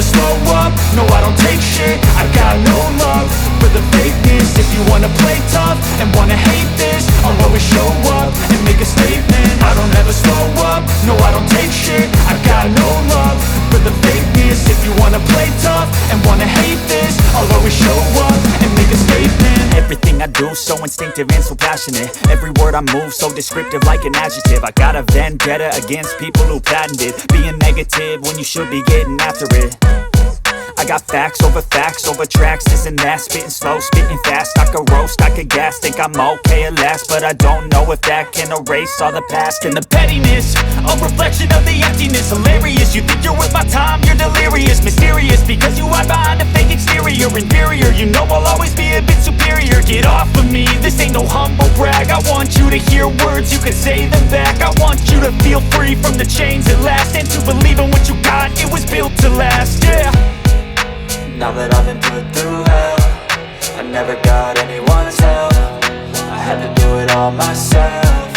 never slow up, no I don't take shit. I got no love for the fakeness. If you wanna play tough and wanna hate this, I'll always show up and make a statement. I don't ever slow up, no I don't take shit. I got no love for the fakeness. If you wanna play tough and wanna hate this, I'll always show up and make a statement. Everything I do so instinctive and so passionate. Every word I move so descriptive like an adjective. I got a vendetta against people who patented being negative when you should be getting after it. I got facts over tracks, this and that. Spitting slow, spitting fast, I could roast, I could gas. Think I'm okay at last, but I don't know if that can erase all the past. And the pettiness, a reflection of the emptiness. Hilarious, you think you're worth my time, you're delirious. Mysterious, because you hide behind a fake exterior. Inferior, you know I'll always be a bit superior. Get off of me, this ain't no humble brag. I want you to hear words, you can say them back. I want you to feel free from the chains at last, and to believe in what you got, it was built to last, yeah. Now that I've been put through hell, I never got anyone's help. I had to do it all myself.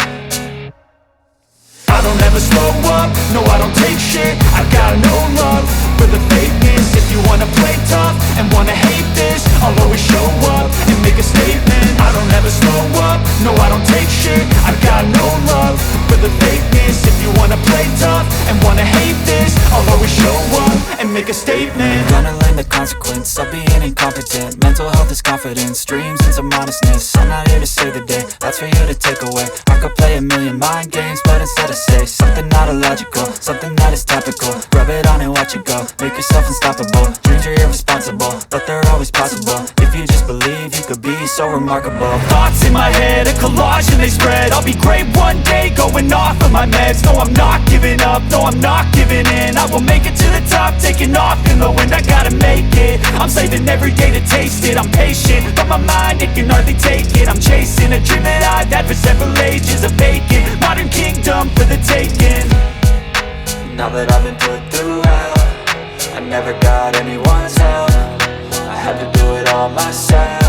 I don't ever slow up, no I don't take shit. I got no love for the fakeness. If you wanna play tough and wanna hate this, I'll always show up and make a statement. I don't ever slow up, no I don't take shit. I got no love for the fakeness. If you wanna play tough and wanna hate this, I'll always show up and make a statement. Gonna learn the consequence of being incompetent. Mental health is confidence, dreams and some modestness. I'm not here to save the day, that's for you to take away. I could play a million mind games, but instead I say something not illogical, something that is topical. Rub it on and watch it go, make yourself unstoppable. Dreams are irresponsible, but they're always possible. If you just believe, you could be so remarkable. Thoughts in my head, a collage and they spread. I'll be great one day, going off of my meds. No, I'm not giving up, no, I'm not giving in. I will make it to the top, taking off in the wind. I gotta make it, I'm saving every day to taste it. I'm patient, but my mind, it can hardly take it. I'm chasing a dream that I've had for several ages. A vacant, modern kingdom for the taking. Now that I've been put through hell, I never got anyone's help. I had to do it all myself.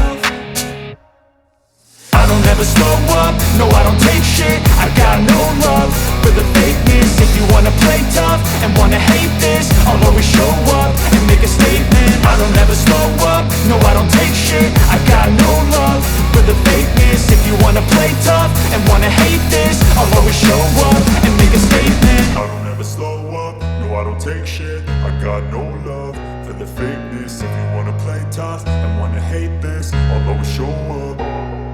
I don't ever slow up, no I don't take shit. I got no love for the fakeness. If you wanna play tough and wanna hate this, I'll always show up and make a statement. I don't ever slow up, no I don't take shit. I got no love for the fakeness. If you wanna play tough and wanna hate this, I'll always show up and make a statement. I don't ever slow up, no I don't take shit. I got no love for the fakeness. If you wanna play tough and wanna hate this, I'll always show up.